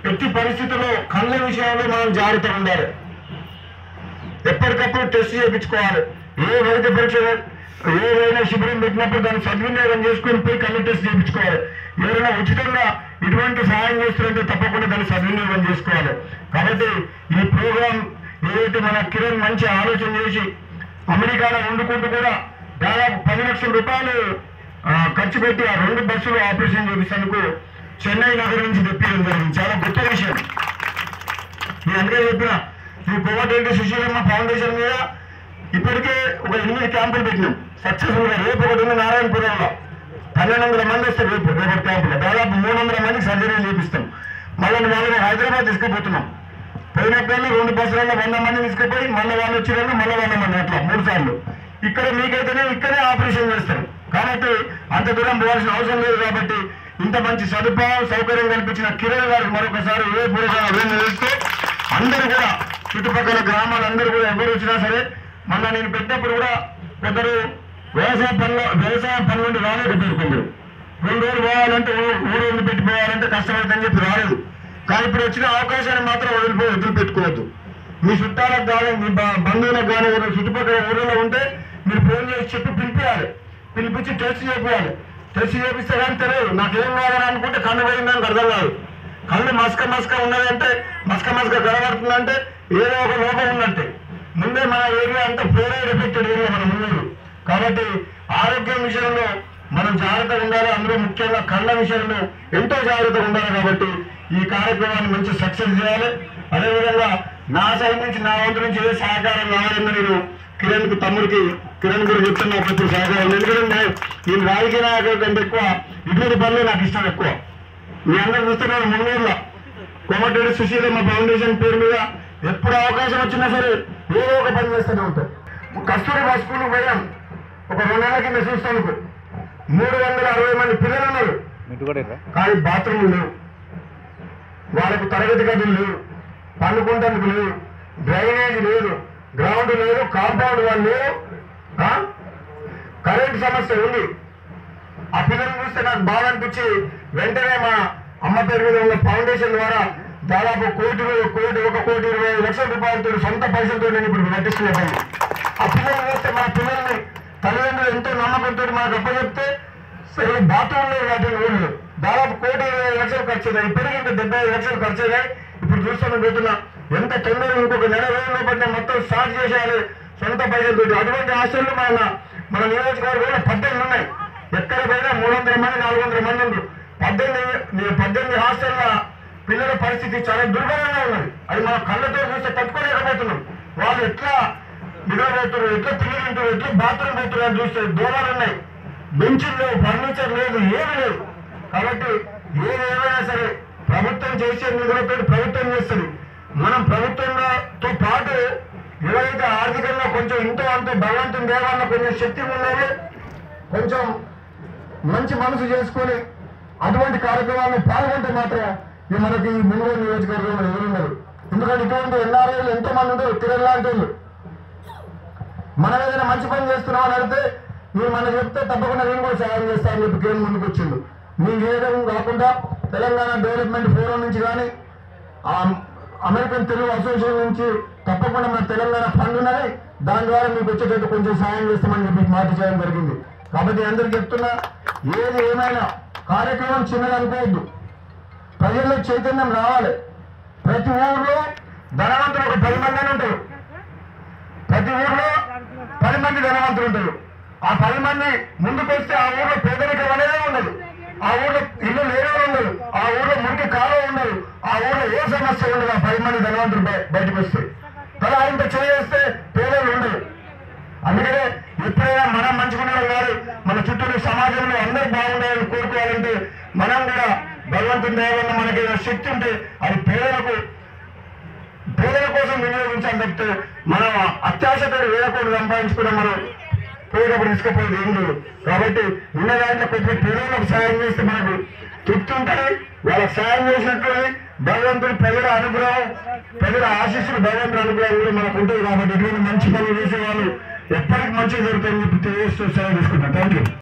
ఎట్టి పరిస్థితుల్లో కళ్ళ విషయంలో మనం జాగ్రత్తగా ఉండాలి. ఎప్పటికప్పుడు టెస్ట్ చేయించుకోవాలి. ఏ వైద్య పరీక్ష ఏదైనా శిబిరం పెట్టినప్పుడు దాన్ని సద్వినియోగం చేసుకుని పోయి కళ్ళు టెస్ట్ చేయించుకోవాలి. ఎవరైనా ఉచితంగా ఇటువంటి సహాయం చేస్తున్నట్టు తప్పకుండా దాన్ని సద్వినియోగం చేసుకోవాలి. కాబట్టి ఈ ప్రోగ్రాం ఏదైతే మన కిరణ్ మంచి ఆలోచన చేసి అమెరికాలో వండుకుంటూ కూడా దాదాపు 10 లక్షల రూపాయలు ఖర్చు పెట్టి ఆ 2 బస్సులు ఆపరేషన్ చేసేందుకు చెన్నై నగరం నుంచి తెప్పించడం జరిగింది. చాలా గొప్ప విషయం. నేను అందుకే చెప్పిన ఈ కోమటిరెడ్డి సుశీలమ్మ ఫౌండేషన్ మీద ఇప్పటికే ఒక 8 క్యాంపులు పెట్టినాం సక్సెస్ఫుల్గా. రేపు ఒకటి ఉంది నారాయణపురంలో 1200 మంది వస్తారు. రేపు క్యాంపులో దాదాపు 300 మందికి సర్జరీలు చేపిస్తాం. మళ్ళీ వాళ్ళని హైదరాబాద్ తీసుకుపోతున్నాం. పోయినప్పుడు 2 బస్సులలో 100 మంది తీసుకుపోయి మళ్ళీ వాళ్ళు వచ్చిన మళ్ళీ 100 మంది అట్లా 3 సార్లు. ఇక్కడ మీకైతేనే ఇక్కడే ఆపరేషన్ చేస్తారు. కాబట్టి అంత దూరం పోవాల్సిన అవసరం లేదు. కాబట్టి ఇంత మంచి సౌకర్యం కల్పించిన కిరణ్ గారికి మరొకసారి వేస్తూ అందరూ కూడా చుట్టుపక్కల గ్రామాలందరూ కూడా ఎవరు వచ్చినా సరే, మొన్న నేను పెట్టినప్పుడు కూడా కొందరు వ్యవసాయ పనుల నుండి రాలేకపోయారు. కొందరు 2 రోజులు పోవాలంటే ఊరు పెట్టిపోవాలంటే కష్టపడుతుందని చెప్పి రాలేదు. కానీ ఇప్పుడు వచ్చిన అవకాశాన్ని మాత్రం వదిలిపెట్టుకోవద్దు. మీ చుట్టాలకు కానీ మీ బంధువులకు కానీ చుట్టుపక్కల ఊళ్ళో ఉంటే మీరు ఫోన్ చేసి చెప్పి పిలిపించి టెస్ట్ చేయాలి. టెస్ట్ చేపిస్తే కానీ తెలియదు. నాకేం కావాలని అనుకుంటే కన్ను పోయిందని అర్థం కాదు. కళ్ళు మస్క ఉన్నదంటే మస్క కనబడుతుందంటే ఏదో ఒక లోపం ఉన్నట్టే. ముందే మన ఏరియా అంతా ఫ్లోరైడ్ ఎఫెక్టెడ్ ఏరియా మన ముందు. కాబట్టి ఆరోగ్యం విషయంలో మనం జాగ్రత్తగా ఉండాలి. అందులో ముఖ్యంగా కళ్ళ విషయంలో ఎంతో జాగ్రత్తగా ఉండాలి. కాబట్టి ఈ కార్యక్రమాన్ని మంచి సక్సెస్ చేయాలి. అదేవిధంగా నా సైడ్ నుంచి నా వంతు నుంచి ఏ సహకారం కావాలన్నా నేను కిరణ్ గురించి చెప్తున్నా ప్రతి సహకారం. ఎందుకంటే నేను రాజకీయ నాయకుల కంటే ఎక్కువ ఇటువంటి పనులు నాకు ఇష్టం ఎక్కువ. మీ అందరూ చూస్తున్నారు మున్నూరులో కోమటిరెడ్డి సుశీలమ్మ ఫౌండేషన్ పేరు మీద ఎప్పుడు అవకాశం వచ్చినా సరే ఏదో ఒక పని చేస్తూనే ఉంటాం. కస్తూరిబా స్కూల్కి పోయాం ఒక 2 నెలల కింద చూస్తానికి 360 మంది పిల్లలు ఉన్నారు. కానీ బాత్రూమ్లు లేవు, వాళ్ళకు తరగతి గదులు లేవు, పండుకుంటానికి లేవు, డ్రైనేజ్ లేదు, గ్రౌండ్ లేదు, కాంపౌండ్ వాళ్ళు లేవు, కరెంట్ సమస్య ఉంది. ఆ పిల్లలు చూస్తే నాకు బాగా అనిపించి వెంటనే మా అమ్మ పేరు మీద ఉన్న ఫౌండేషన్ ద్వారా దాదాపు 1,20,00,000 రూపాయలతో సొంత పైసలతో నేను ఇప్పుడు కట్టిస్తున్నాను. ఆ పిల్లలు చూస్తే మా పిల్లల్ని తల్లిదండ్రులు ఎంతో నమ్మకంతో మాకు అప్పచెప్తే సరే బాత్రూంలో వాటిని ఊళ్ళు దాదాపు 1,20,00,000 ఖర్చు అయ్యాయి. ఇప్పటికీ ఇంకా 75 లక్షలు ఖర్చు అయ్యాయి. ఇప్పుడు చూస్తాను పోతున్నా ఎంత తొందరగా ఇంకొక 1 నెల రోజుల్లో పట్టిన మొత్తం స్టార్ట్ చేసేయాలి సొంత పైసలతో. అటువంటి హాస్టల్లో మన నియోజకవర్గంలో 18 ఉన్నాయి. ఎక్కడ పోయినా 300 మంది 400 మంది ఉన్నారు. 18 హాస్టల్ల పిల్లల పరిస్థితి చాలా దుర్భరంగా ఉన్నది. అది మన కళ్ళతో చూస్తే తట్టుకోలేకపోతున్నాం. వాళ్ళు ఎట్లా నిద్రపోతున్నారు, ఎట్లా తిరిగి ఉంటారు, ఎట్లా బాత్రూమ్ పోతున్నారు అని చూస్తే దూరాలు ఉన్నాయి, బెంచులు లేవు, ఫర్నిచర్ లేదు, ఏమీ లేదు. కాబట్టి ఏదైనా సరే ప్రభుత్వం చేసే నిధులతో ప్రభుత్వం చేస్తుంది. మనం ప్రభుత్వంతో పాటు ఎవరైతే ఆర్థికంగా కొంచెం ఇంతో అంతో భగవంతుని దేవాలన్న కొంచెం శక్తి ఉన్నది, కొంచెం మంచి మనసు చేసుకొని అటువంటి కార్యక్రమాల్లో పాల్గొంటే మాత్రం మనకి మునుగోడు నియోజకవర్గంలో ఎవరున్నారు. ఎందుకంటే ఇటువంటి ఎన్ఆర్ఐలు ఎంతో మంది ఉంటారు, కిరణ్ లాంటి వాళ్ళు. మనం ఏదైనా మంచి పని చేస్తున్నామని అడిగితే మీరు మనకు చెప్తే తప్పకుండా నేను కూడా సహాయం చేస్తానని చెప్పి కిరణ్ ముందుకు వచ్చిండు. మేము చేయడం కాకుండా తెలంగాణ డెవలప్మెంట్ ఫోరం నుంచి కానీ అమెరికన్ తెలుగు అసోసియేషన్ నుంచి తప్పకుండా మన తెలంగాణ ఫండ్ ఉన్నది, దాని ద్వారా మీకు వచ్చేటట్టు కొంచెం సహాయం చేస్తామని చెప్పి మాట చేయడం జరిగింది. కాబట్టి అందరికి చెప్తున్నా, ఏది ఏమైనా కార్యక్రమం చిన్నగా అనుకోవద్దు. ప్రజల్లో చైతన్యం రావాలి. ప్రతి ఊర్లో ధనవంతులు ఒక 10 మంది ఉంటారు. ప్రతి ఊర్లో 10 మంది ధనవంతులు ఉంటారు. ఆ 10 మంది ముందుకు వస్తే ఆ ఊర్లో పేదరికం అనేదే ఉండదు, ఆ ఊర్లో ఇల్లు లేనే ఉండదు, ఆ ఊర్లో మురికి కాలువ ఉండదు, ఆ ఊర్లో ఏ సమస్య ఉండదు. ఆ 10 మంది ధనవంతులు బయటకు వస్తే తలా ఇంత చేస్తే పేదలు ఉండదు. అందుకనే ఎప్పుడైనా మనం మంచిగా కాదు, మన చుట్టూ సమాజంలో అందరూ బాగుండాలని కోరుకోవాలంటే మనం కూడా భగవంతుని దేవన్న మనకి శక్తి ఉంటే అది పేదల కోసం వినియోగించాలని చెప్తే మనం అత్యాశతో వేయకూడదు సంపాదించుకున్న మనం పోయేటప్పుడు తీసుకుపోయేది ఏం లేదు. కాబట్టి ఉన్న దాంట్లో కొంచెం పేదలకు సాయం చేస్తే మనకు తృప్తి ఉంటుంది. వాళ్ళకి సాయం చేసినట్టు భగవంతుడు ప్రజల అనుగ్రహం, ప్రజల ఆశీస్సులు, భగవంతుడి అనుగ్రహం కూడా మనకు ఉంటుంది. కాబట్టి ఎటువంటి మంచి పనులు చేసే వాళ్ళు ఎప్పటికీ మంచిగా జరుగుతాయని చెప్పి తెలియజేస్తూ సెలవు తీసుకుంటాం. Thank you.